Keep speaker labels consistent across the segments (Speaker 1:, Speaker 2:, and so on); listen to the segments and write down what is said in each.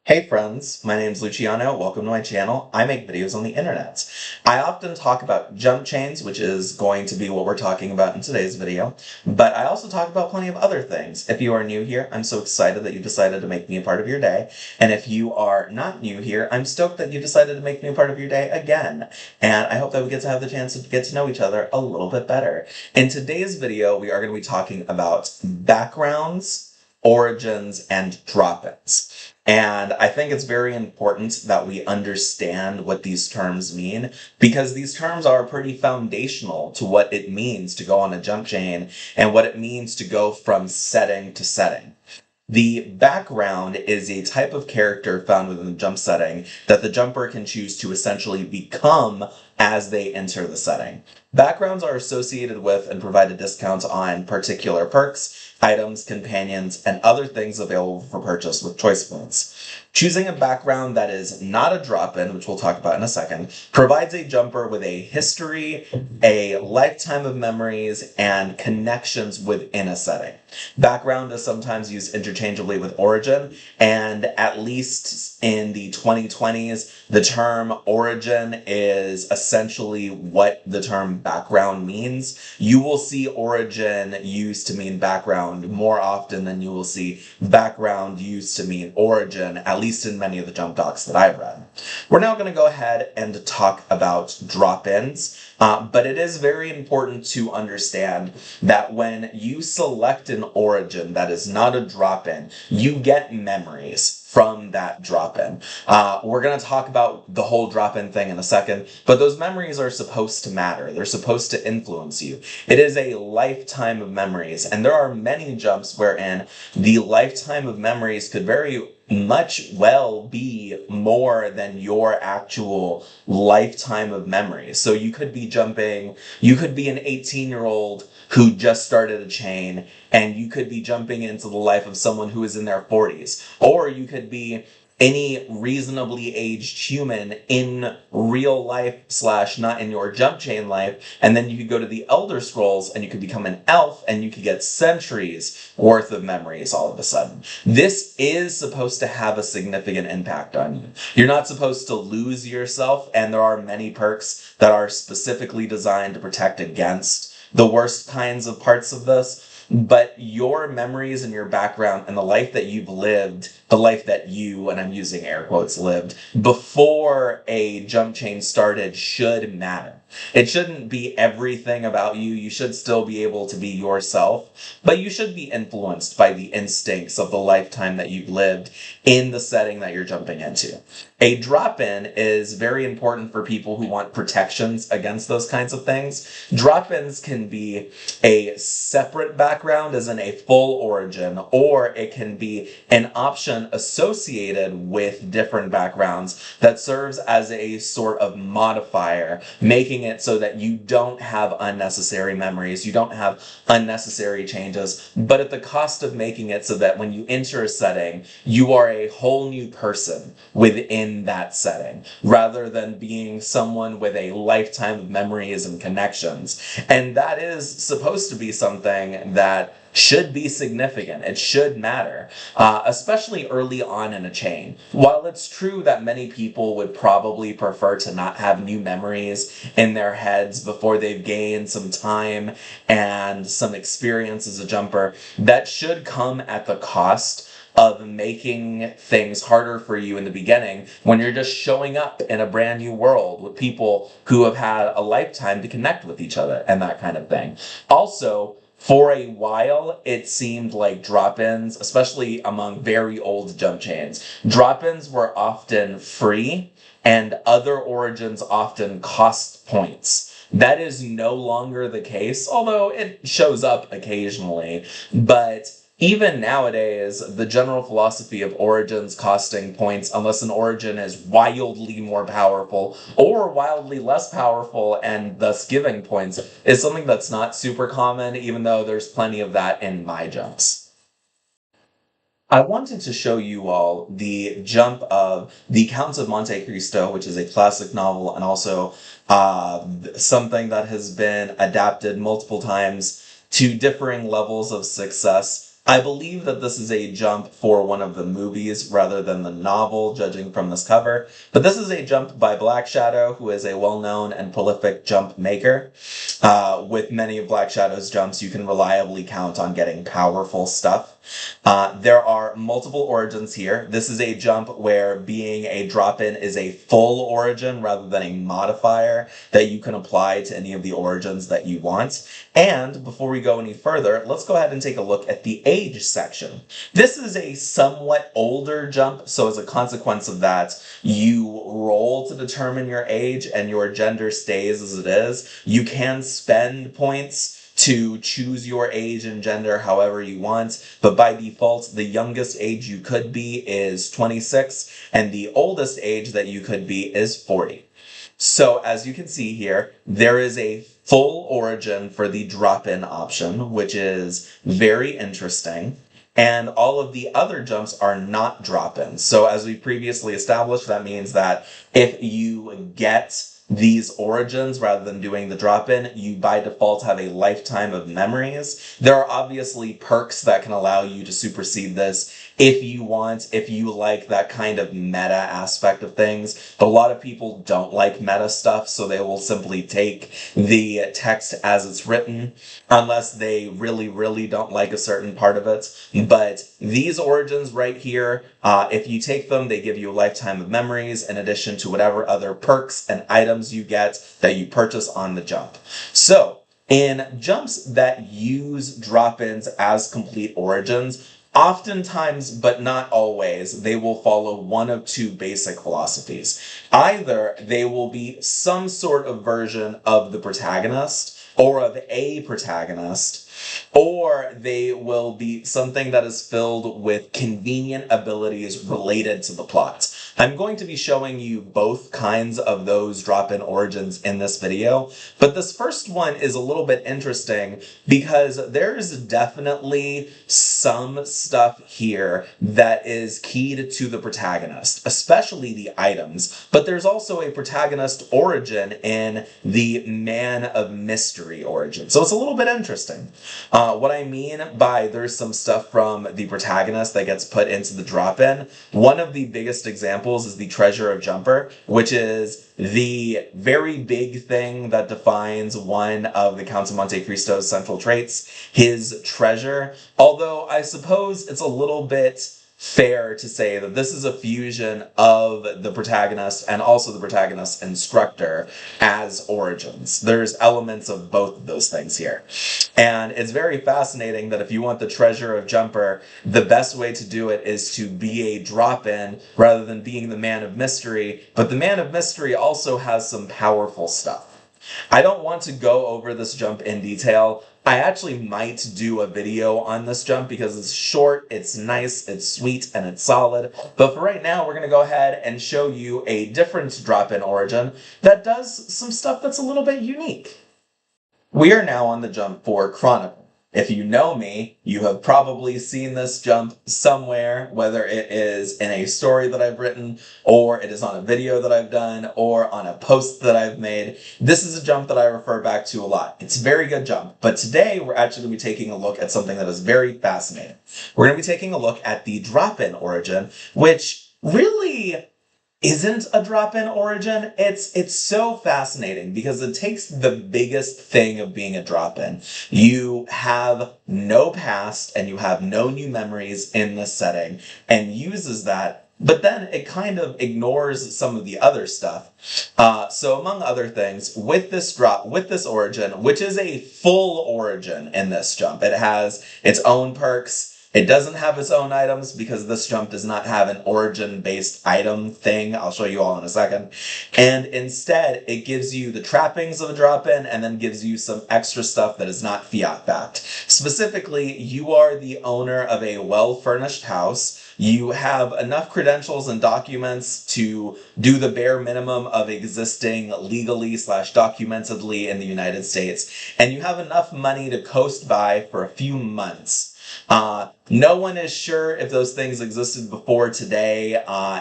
Speaker 1: Hey friends, my name's Luciano. Welcome to my channel. I make videos on the internet. I often talk about jump chains, which is going to be what we're talking about in today's video, but I also talk about plenty of other things. If you are new here, I'm so excited that you decided to make me a part of your day. And if you are not new here, I'm stoked that you decided to make me a part of your day again. And I hope that we get to have the chance to get to know each other a little bit better. In today's video, we are going to be talking about backgrounds, origins, and drop-ins. And I think it's very important that we understand what these terms mean, because these terms are pretty foundational to what it means to go on a jump chain and what it means to go from setting to setting. The background is a type of character found within the jump setting that the jumper can choose to essentially become as they enter the setting. Backgrounds are associated with and provide a discount on particular perks, items, companions, and other things available for purchase with choice points. Choosing a background that is not a drop-in, which we'll talk about in a second, provides a jumper with a history, a lifetime of memories, and connections within a setting. Background is sometimes used interchangeably with origin, and at least in the 2020s, the term origin is essentially what the term background means. You will see origin used to mean background more often than you will see background used to mean origin, at least in many of the jump docs that I've read. We're now going to go ahead and talk about drop-ins. But it is very important to understand that when you select an origin that is not a drop-in, you get memories from that drop-in. We're going to talk about the whole drop-in thing in a second, but those memories are supposed to matter. They're supposed to influence you. It is a lifetime of memories, and there are many jumps wherein the lifetime of memories could very much well be more than your actual lifetime of memories. So you could be jumping, you could be an 18-year-old who just started a chain, and you could be jumping into the life of someone who is in their 40s. Or you could be any reasonably aged human in real life / not in your jump chain life, and then you could go to the Elder Scrolls and you could become an elf and you could get centuries worth of memories all of a sudden. This is supposed to have a significant impact on you. You're not supposed to lose yourself, and there are many perks that are specifically designed to protect against the worst kinds of parts of this. But your memories and your background and the life that you've lived, the life that you, and I'm using air quotes, lived before a jump chain started should matter. It shouldn't be everything about you. You should still be able to be yourself, but you should be influenced by the instincts of the lifetime that you've lived in the setting that you're jumping into. A drop-in is very important for people who want protections against those kinds of things. Drop-ins can be a separate background, as in a full origin, or it can be an option associated with different backgrounds that serves as a sort of modifier, making it so that you don't have unnecessary memories, you don't have unnecessary changes, but at the cost of making it so that when you enter a setting, you are a whole new person within that setting, rather than being someone with a lifetime of memories and connections. And that is supposed to be something that should be significant. It should matter, especially early on in a chain. While it's true that many people would probably prefer to not have new memories in their heads before they've gained some time and some experience as a jumper, that should come at the cost of making things harder for you in the beginning when you're just showing up in a brand new world with people who have had a lifetime to connect with each other and that kind of thing. Also, for a while, it seemed like drop-ins, especially among very old jump chains, drop-ins were often free and other origins often cost points. That is no longer the case, although it shows up occasionally, but even nowadays, the general philosophy of origins costing points, unless an origin is wildly more powerful or wildly less powerful and thus giving points, is something that's not super common, even though there's plenty of that in my jumps. I wanted to show you all the jump of The Counts of Monte Cristo, which is a classic novel and also something that has been adapted multiple times to differing levels of success I believe that this is a jump for one of the movies rather than the novel, judging from this cover. But this is a jump by Black Shadow, who is a well-known and prolific jump maker. With many of Black Shadow's jumps, you can reliably count on getting powerful stuff. There are multiple origins here. This is a jump where being a drop-in is a full origin rather than a modifier that you can apply to any of the origins that you want. And before we go any further, let's go ahead and take a look at the age section. This is a somewhat older jump, so as a consequence of that, you roll to determine your age and your gender stays as it is. You can spend points to choose your age and gender however you want, but by default, the youngest age you could be is 26, and the oldest age that you could be is 40. So as you can see here, there is a full origin for the drop-in option, which is very interesting. And all of the other jumps are not drop-ins. So as we previously established, that means that if you get these origins rather than doing the drop-in, you by default have a lifetime of memories. There are obviously perks that can allow you to supersede this if you want, if you like that kind of meta aspect of things. But a lot of people don't like meta stuff, so they will simply take the text as it's written, unless they really, really don't like a certain part of it. But these origins right here, if you take them, they give you a lifetime of memories in addition to whatever other perks and items you get that you purchase on the jump. So, in jumps that use drop-ins as complete origins, oftentimes, but not always, they will follow one of two basic philosophies. Either they will be some sort of version of the protagonist, or of a protagonist, or they will be something that is filled with convenient abilities related to the plot. I'm going to be showing you both kinds of those drop-in origins in this video, but this first one is a little bit interesting because there is definitely some stuff here that is keyed to the protagonist, especially the items, but there's also a protagonist origin in the Man of Mystery origin. So it's a little bit interesting. What I mean by there's some stuff from the protagonist that gets put into the drop-in, one of the biggest examples is the Treasure of Jumper, which is the very big thing that defines one of the Count of Monte Cristo's central traits, his treasure. Although I suppose it's a little bit fair to say that this is a fusion of the protagonist and also the protagonist's instructor as origins. There's elements of both of those things here. And it's very fascinating that if you want the Treasure of Jumper, the best way to do it is to be a drop-in rather than being the Man of Mystery, but the Man of Mystery also has some powerful stuff. I don't want to go over this jump in detail. I actually might do a video on this jump because it's short, it's nice, it's sweet, and it's solid. But for right now, we're going to go ahead and show you a different drop-in origin that does some stuff that's a little bit unique. We are now on the jump for Chronicle. If you know me, you have probably seen this jump somewhere, whether it is in a story that I've written, or it is on a video that I've done, or on a post that I've made. This is a jump that I refer back to a lot. It's a very good jump, but today we're actually going to be taking a look at something that is very fascinating. We're going to be taking a look at the drop-in origin, which really isn't a drop-in origin. It's so fascinating because it takes the biggest thing of being a drop-in. You have no past and you have no new memories in this setting and uses that, but then it kind of ignores some of the other stuff. So among other things, with this origin, which is a full origin in this jump, it has its own perks. It doesn't have its own items because this jump does not have an origin-based item thing. I'll show you all in a second. And instead, it gives you the trappings of a drop-in and then gives you some extra stuff that is not fiat-backed. Specifically, you are the owner of a well-furnished house. You have enough credentials and documents to do the bare minimum of existing legally/documentedly in the United States. And you have enough money to coast by for a few months. No one is sure if those things existed before today,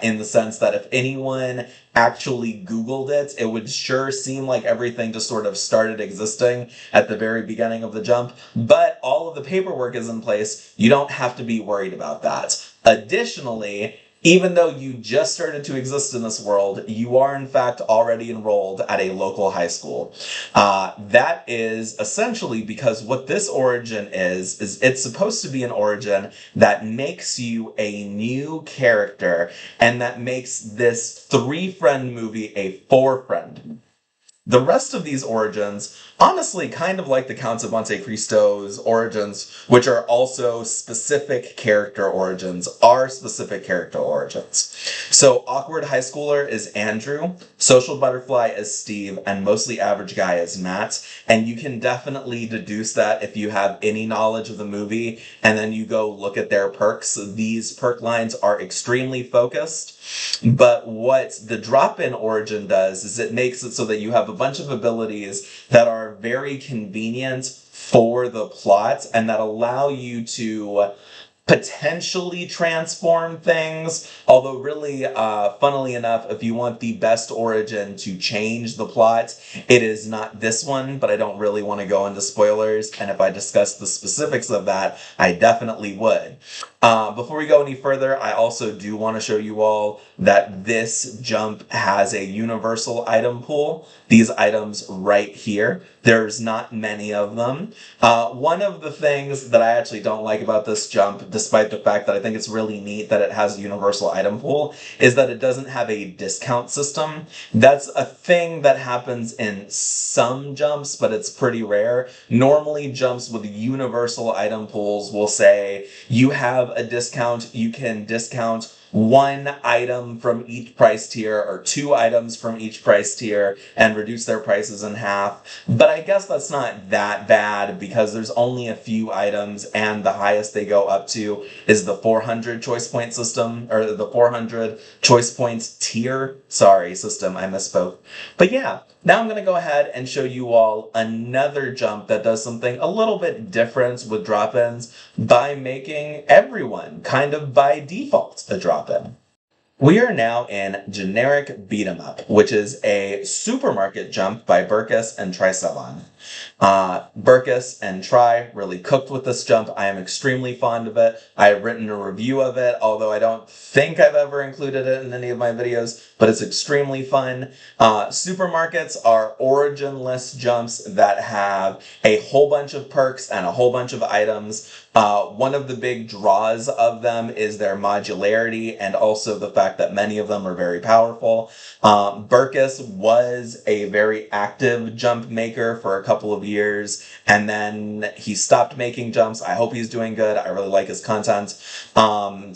Speaker 1: in the sense that if anyone actually Googled it, it would sure seem like everything just sort of started existing at the very beginning of the jump. But all of the paperwork is in place. You don't have to be worried about that. Additionally, even though you just started to exist in this world, you are in fact already enrolled at a local high school. That is essentially because what this origin is it's supposed to be an origin that makes you a new character and that makes this 3-friend movie a 4-friend. The rest of these origins, honestly, kind of like the Counts of Monte Cristo's origins, which are also specific character origins, are specific character origins. So, Awkward High Schooler is Andrew, Social Butterfly is Steve, and Mostly Average Guy is Matt. And you can definitely deduce that if you have any knowledge of the movie, and then you go look at their perks. These perk lines are extremely focused. But what the drop-in origin does is it makes it so that you have a bunch of abilities that are very convenient for the plot and that allow you to potentially transform things, although really, funnily enough, if you want the best origin to change the plot, it is not this one, but I don't really want to go into spoilers, and if I discuss the specifics of that, I definitely would. Before we go any further, I also do want to show you all that this jump has a universal item pool. These items right here. There's not many of them. One of the things that I actually don't like about this jump, despite the fact that I think it's really neat that it has a universal item pool, is that it doesn't have a discount system. That's a thing that happens in some jumps, but it's pretty rare. Normally, jumps with universal item pools will say you have a discount, you can discount 1 item from each price tier or 2 items from each price tier and reduce their prices in half. But I guess that's not that bad because there's only a few items and the highest they go up to is the 400 choice point system, or the 400 choice points tier. Sorry, system, I misspoke. But yeah, now I'm going to go ahead and show you all another jump that does something a little bit different with drop-ins by making everyone kind of by default a drop-in. We are now in Generic Beat 'em Up, which is a supermarket jump by Burkus and Trisevon. Burkus and Tri really cooked with this jump. I am extremely fond of it. I have written a review of it, although I don't think I've ever included it in any of my videos, but it's extremely fun. Supermarkets are originless jumps that have a whole bunch of perks and a whole bunch of items. One of the big draws of them is their modularity and also the fact that many of them are very powerful. Burkus was a very active jump maker for a couple of years, and then he stopped making jumps. I hope he's doing good. I really like his content.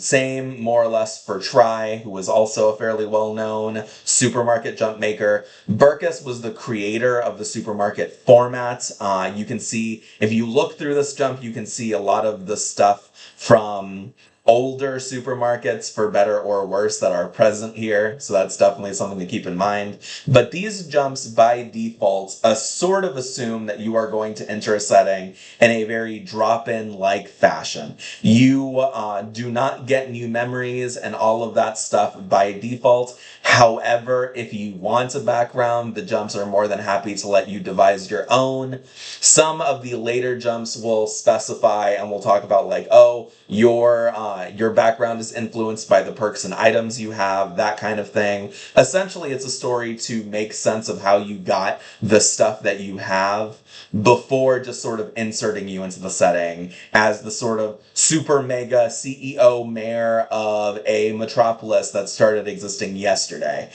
Speaker 1: Same, more or less, for Tri, who was also a fairly well-known supermarket jump maker. Burkus was the creator of the supermarket format. You can see, if you look through this jump, you can see a lot of the stuff from older supermarkets, for better or worse, that are present here, so that's definitely something to keep in mind. But these jumps, by default, sort of assume that you are going to enter a setting in a very drop-in-like fashion. You do not get new memories and all of that stuff by default. However, if you want a background, the jumps are more than happy to let you devise your own. Some of the later jumps will specify, and we'll talk about, like, oh, your background is influenced by the perks and items you have, that kind of thing. Essentially, it's a story to make sense of how you got the stuff that you have before just sort of inserting you into the setting as the sort of super mega CEO mayor of a metropolis that started existing yesterday.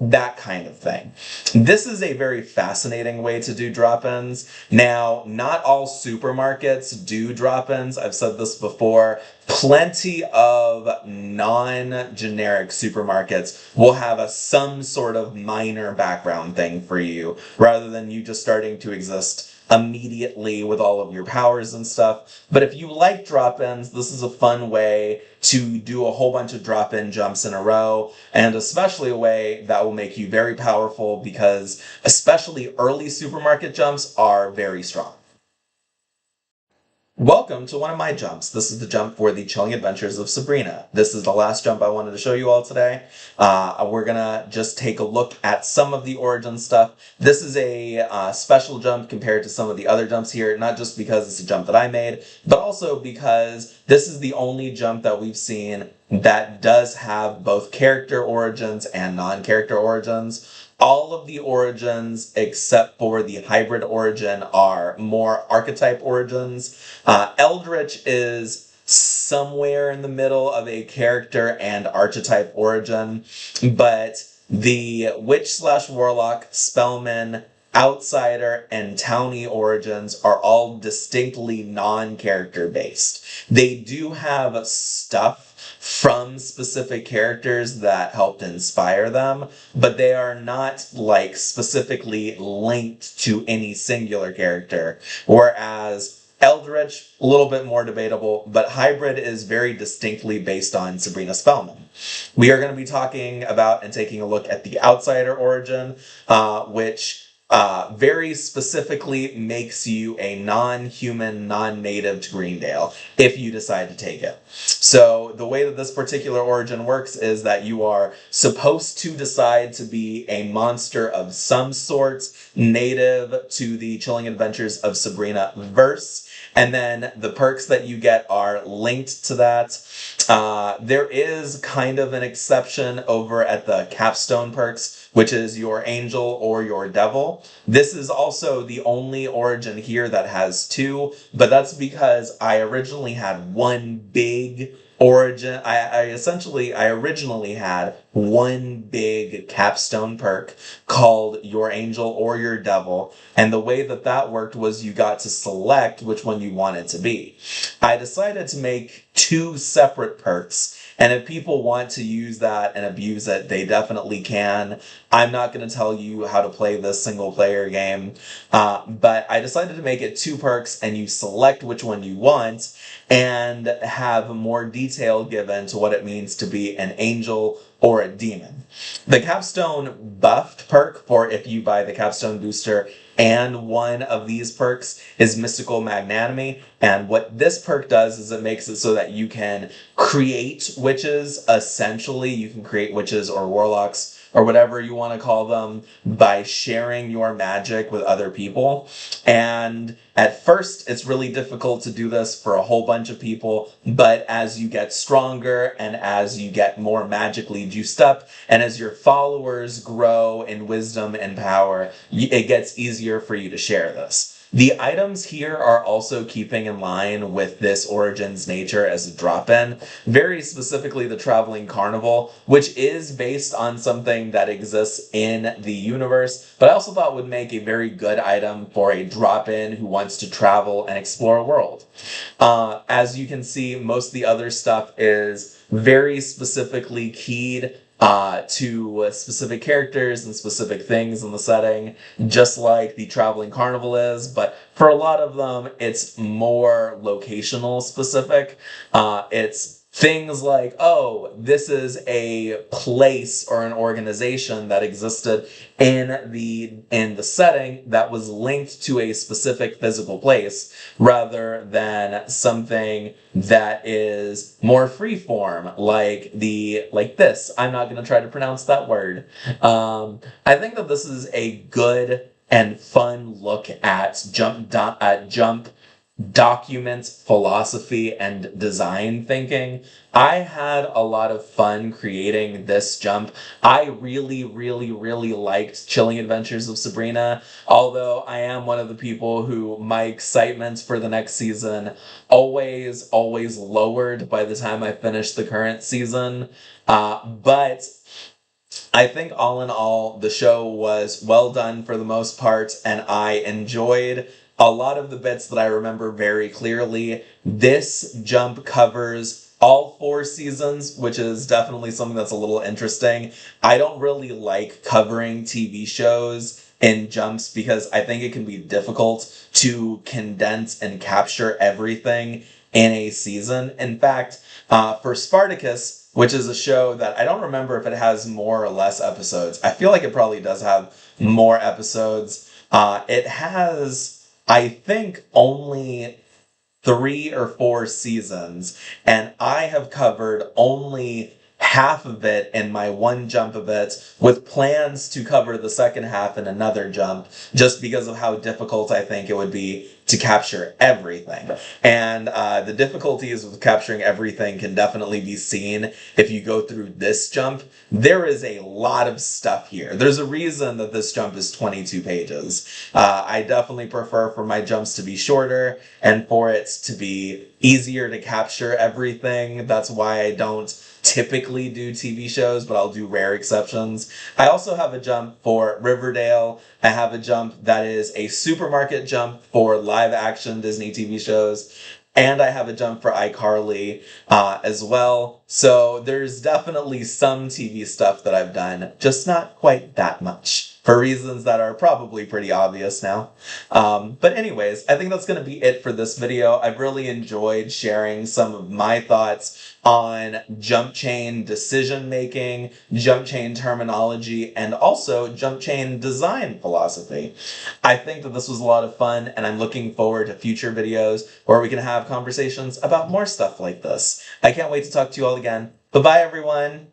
Speaker 1: That kind of thing. This is a very fascinating way to do drop-ins. Now, not all supermarkets do drop-ins. I've said this before. Plenty of non-generic supermarkets will have some sort of minor background thing for you, rather than you just starting to exist immediately with all of your powers and stuff. But if you like drop-ins, this is a fun way to do a whole bunch of drop-in jumps in a row, and especially a way that will make you very powerful because especially early supermarket jumps are very strong. Welcome to one of my jumps. This is the jump for the Chilling Adventures of Sabrina. This is the last jump I wanted to show you all today. We're gonna just take a look at some of the origin stuff. This is a special jump compared to some of the other jumps here, not just because it's a jump that I made, but also because this is the only jump that we've seen that does have both character origins and non-character origins. All of the origins, except for the hybrid origin, are more archetype origins. Eldritch is somewhere in the middle of a character and archetype origin, but the Witch/Warlock, Spellman, Outsider, and Townie origins are all distinctly non-character based. They do have stuff from specific characters that helped inspire them, but they are not like specifically linked to any singular character. Whereas Eldritch, a little bit more debatable, but Hybrid is very distinctly based on Sabrina Spellman. We are going to be talking about and taking a look at the Outsider origin, which very specifically makes you a non-human, non-native to Greendale if you decide to take it. So the way that this particular origin works is that you are supposed to decide to be a monster of some sort native to the Chilling Adventures of Sabrina verse. And then the perks that you get are linked to that. There is kind of an exception over at the capstone perks, which is your angel or your devil. This is also the only origin here that has two, but that's because I originally had one big origin. I originally had one big capstone perk called your angel or your devil, and the way that that worked was you got to select which one you wanted to be. I decided to make two separate perks, and if people want to use that and abuse it, they definitely can. I'm not going to tell you how to play this single player game, but I decided to make it two perks, and you select which one you want and have more detail given to what it means to be an angel or a demon. The capstone buffed perk, for if you buy the capstone booster and one of these perks, is Mystical Magnanimity. And what this perk does is it makes it so that you can create witches. Essentially, you can create witches or warlocks or whatever you want to call them by sharing your magic with other people. And at first, it's really difficult to do this for a whole bunch of people, but as you get stronger and as you get more magically juiced up, and as your followers grow in wisdom and power, it gets easier for you to share this. The items here are also keeping in line with this origin's nature as a drop-in, very specifically the Traveling Carnival, which is based on something that exists in the universe, but I also thought would make a very good item for a drop-in who wants to travel and explore a world. As you can see, most of the other stuff is very specifically keyed to specific characters and specific things in the setting, just like the Traveling Carnival is, but for a lot of them, it's more locational specific. It's things like, oh, this is a place or an organization that existed in the setting that was linked to a specific physical place, rather than something that is more freeform, like this. I'm not going to try to pronounce that word. I think that this is a good and fun look at jump document philosophy and design thinking. I had a lot of fun creating this jump. I really, really, really liked Chilling Adventures of Sabrina, although I am one of the people who my excitement for the next season always lowered by the time I finished the current season. But I think all in all, the show was well done for the most part, and I enjoyed a lot of the bits that I remember very clearly. This jump covers all 4 seasons, which is definitely something that's a little interesting. I don't really like covering TV shows in jumps because I think it can be difficult to condense and capture everything in a season. In fact, for Spartacus, which is a show that I don't remember if it has more or less episodes. I feel like it probably does have more episodes. It has, I think, only 3 or 4 seasons, and I have covered only half of it in my one jump of it, with plans to cover the second half in another jump, just because of how difficult I think it would be to capture everything. And the difficulties with capturing everything can definitely be seen if you go through this jump. There is a lot of stuff here. There's a reason that this jump is 22 pages. I definitely prefer for my jumps to be shorter and for it to be easier to capture everything. That's why I don't typically do TV shows, but I'll do rare exceptions. I also have a jump for Riverdale. I have a jump that is a supermarket jump for live action Disney TV shows. And I have a jump for iCarly as well. So there's definitely some TV stuff that I've done, just not quite that much, for reasons that are probably pretty obvious now. But anyways, I think that's going to be it for this video. I've really enjoyed sharing some of my thoughts on jump chain decision making, jump chain terminology, and also jump chain design philosophy. I think that this was a lot of fun, and I'm looking forward to future videos where we can have conversations about more stuff like this. I can't wait to talk to you all again. Bye-bye, everyone!